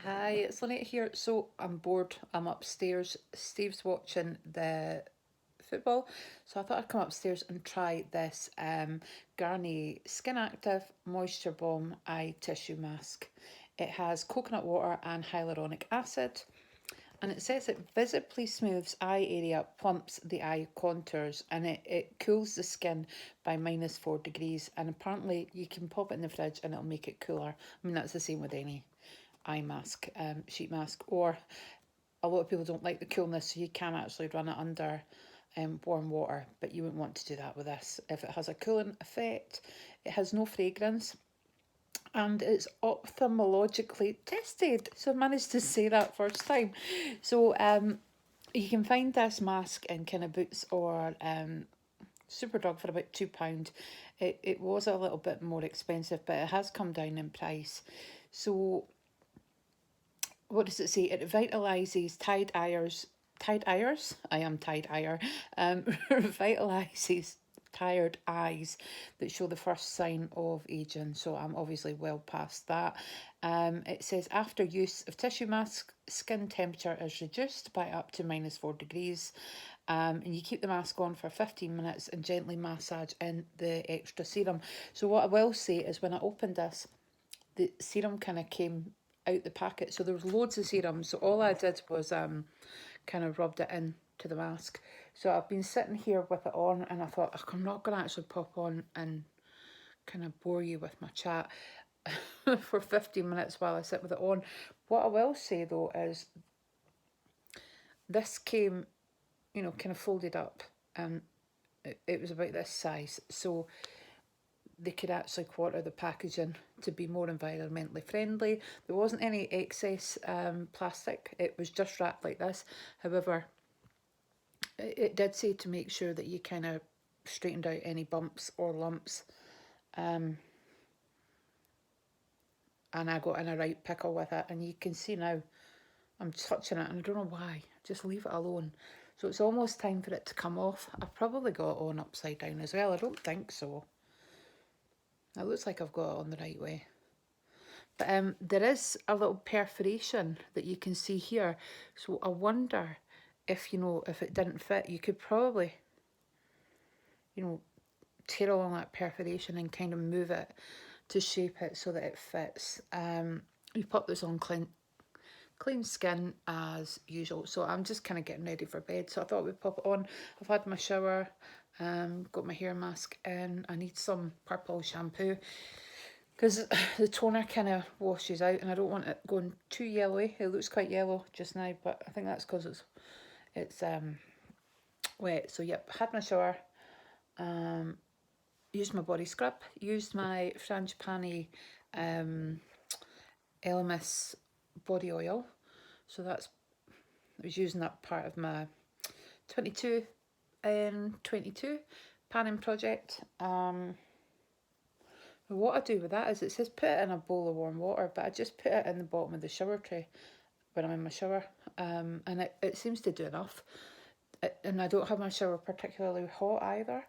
Hi, it's Lynette here. So I'm bored. I'm upstairs. Steve's watching the football. So I thought I'd come upstairs and try this Garnier Skin Active Moisture Bomb Eye Tissue Mask. It has coconut water and hyaluronic acid. And it says it visibly smooths eye area, plumps the eye contours, and it cools the skin by -4 degrees. And apparently, you can pop it in the fridge and it'll make it cooler. I mean, that's the same with any eye mask, sheet mask, or a lot of people don't like the coolness, so you can actually run it under warm water, but you wouldn't want to do that with this. If it has a cooling effect, it has no fragrance, and it's ophthalmologically tested. So I managed to say that first time. So you can find this mask in kind of Boots or Superdrug for about £2. It was a little bit more expensive, but it has come down in price. So what does it say? It revitalizes tired eyers. I am tired eyer. Revitalizes tired eyes that show the first sign of aging. So I'm obviously well past that. It says after use of tissue mask, skin temperature is reduced by up to -4 degrees. And you keep the mask on for 15 minutes and gently massage in the extra serum. So what I will say is when I opened this, the serum kind of came out the packet. So there was loads of serum. So all I did was kind of rubbed it in to the mask. So I've been sitting here with it on, and I thought, "Ugh, I'm not going to actually pop on and kind of bore you with my chat for 15 minutes while I sit with it on." What I will say though is this came, kind of folded up, and it was about this size. So they could actually quarter the packaging to be more environmentally friendly. There wasn't any excess plastic, it was just wrapped like this. However, it did say to make sure that you kind of straightened out any bumps or lumps. Um, and I got in a right pickle with it, and you can see now I'm touching it and I don't know why, just leave it alone. So it's almost time for it to come off. I've probably got it on upside down as well. I don't think so. It looks like I've got it on the right way. But there is a little perforation that you can see here. So I wonder if it didn't fit, you could probably, you know, tear along that perforation and kind of move it to shape it so that it fits. You put this on clean skin as usual. So I'm just kind of getting ready for bed. So I thought we'd pop it on. I've had my shower, got my hair mask in. I need some purple shampoo because the toner kind of washes out, and I don't want it going too yellowy. It looks quite yellow just now, but I think that's because it's wet. So yep, had my shower, used my body scrub, used my Frangipani Elemis body oil. So I was using that part of my 22 22 panning project. What I do with that is it says put it in a bowl of warm water, but I just put it in the bottom of the shower tray when I'm in my shower, and it seems to do enough. And I don't have my shower particularly hot either,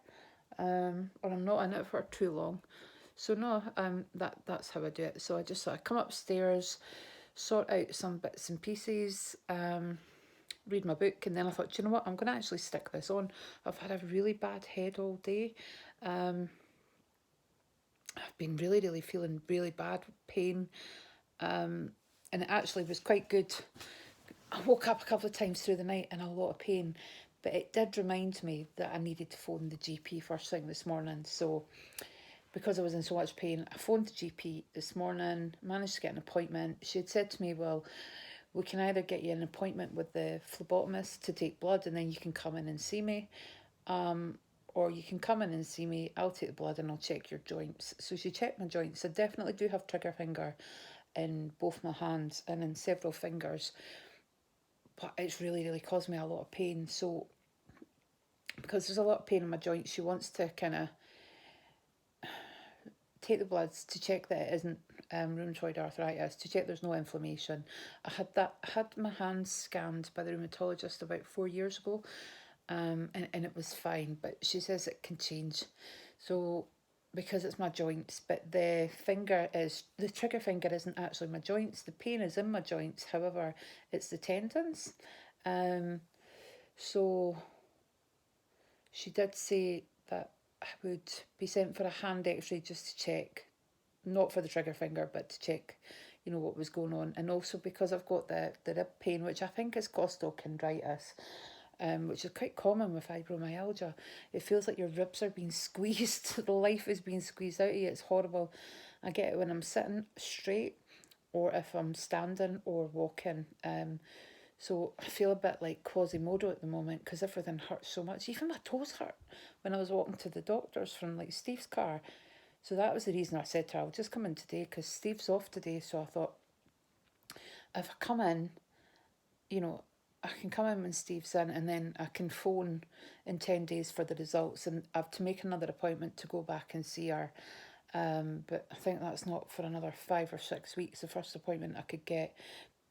or I'm not in it for too long. So no, that's how I do it. So I just sort of come upstairs, sort out some bits and pieces, read my book, and then I thought, you know what, I'm going to actually stick this on. I've had a really bad head all day. I've been really feeling really bad pain, and it actually was quite good. I woke up a couple of times through the night in a lot of pain, but it did remind me that I needed to phone the GP first thing this morning. So because I was in so much pain, I phoned the GP this morning, managed to get an appointment. She had said to me, well, we can either get you an appointment with the phlebotomist to take blood and then you can come in and see me, or you can come in and see me, I'll take the blood and I'll check your joints. So she checked my joints. I definitely do have trigger finger in both my hands and in several fingers, but it's really caused me a lot of pain. So because there's a lot of pain in my joints, she wants to kind of take the bloods to check that it isn't rheumatoid arthritis, to check there's no inflammation. I had my hands scanned by the rheumatologist about 4 years ago, and it was fine, but she says it can change. So because it's my joints, but the trigger finger isn't actually my joints. The pain is in my joints, however, it's the tendons. Um, so she did say that I would be sent for a hand x-ray just to check, not for the trigger finger, but to check, what was going on. And also because I've got the rib pain, which I think is costochondritis, which is quite common with fibromyalgia. It feels like your ribs are being squeezed. The life is being squeezed out of you. It's horrible. I get it when I'm sitting straight, or if I'm standing or walking. So I feel a bit like Quasimodo at the moment because everything hurts so much. Even my toes hurt when I was walking to the doctor's from like Steve's car. So that was the reason I said to her, I'll just come in today because Steve's off today. So I thought, if I come in, you know, I can come in when Steve's in and then I can phone in 10 days for the results, and I have to make another appointment to go back and see her. But I think that's not for another 5 or 6 weeks, the first appointment I could get.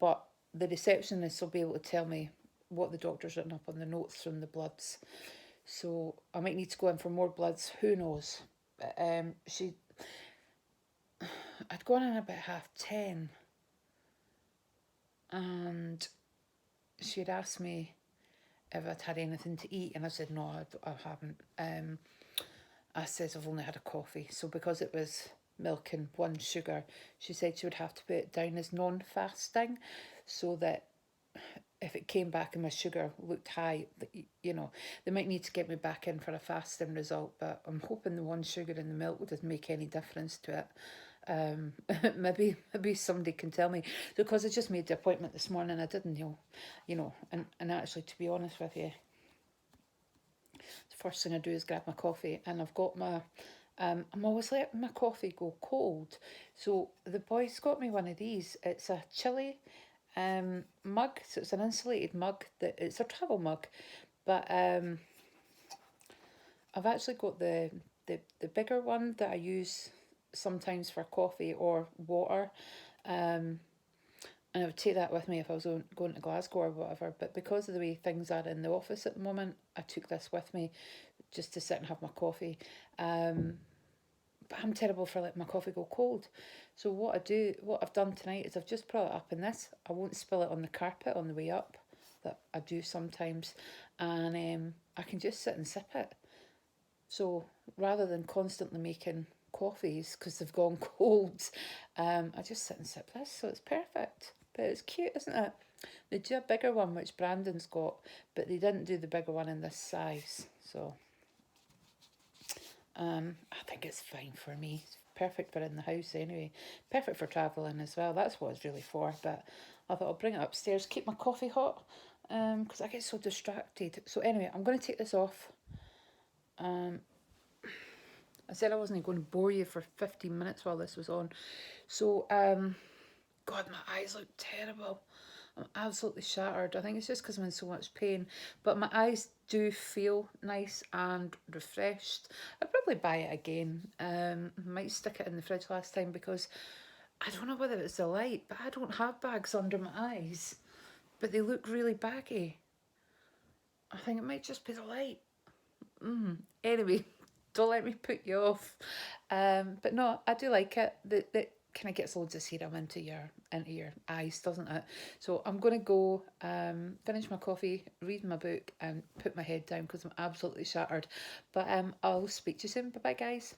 But the receptionist will be able to tell me what the doctor's written up on the notes from the bloods. So I might need to go in for more bloods, who knows. But I'd gone in about 10:30, and she'd asked me if I'd had anything to eat, and I said no, I haven't. I said I've only had a coffee. So because it was milk and one sugar, she said she would have to put it down as non-fasting, so that if it came back and my sugar looked high, they might need to get me back in for a fasting result. But I'm hoping the one sugar in the milk doesn't make any difference to it. Maybe somebody can tell me, because I just made the appointment this morning. I didn't know, and actually, to be honest with you, the first thing I do is grab my coffee, and I've got my I'm always letting my coffee go cold. So the boys got me one of these. It's a chili mug. So it's an insulated mug. It's a travel mug, but I've actually got the bigger one that I use sometimes for coffee or water. Um, and I would take that with me if I was going to Glasgow or whatever. But because of the way things are in the office at the moment, I took this with me just to sit and have my coffee. But I'm terrible for letting my coffee go cold. So what I've done tonight is I've just brought it up in this. I won't spill it on the carpet on the way up, that I do sometimes, and I can just sit and sip it. So rather than constantly making coffees because they've gone cold, I just sit and sip this. So it's perfect. But it's cute, isn't it? They do a bigger one, which Brandon's got, but they didn't do the bigger one in this size. So I think it's fine for me. It's perfect for in the house anyway. Perfect for travelling as well. That's what it's really for. But I thought I'll bring it upstairs, keep my coffee hot, because I get so distracted. So anyway, I'm going to take this off. I said I wasn't going to bore you for 15 minutes while this was on. So, God, my eyes look terrible. I'm absolutely shattered. I think it's just because I'm in so much pain. But my eyes do feel nice and refreshed. I'll probably buy it again. Might stick it in the fridge last time because I don't know whether it's the light, but I don't have bags under my eyes. But they look really baggy. I think it might just be the light. Anyway, don't let me put you off. But no, I do like it. That kind of gets loads of serum into your eyes, doesn't it? So I'm gonna go finish my coffee, read my book, and put my head down because I'm absolutely shattered. But I'll speak to you soon. Bye bye, guys.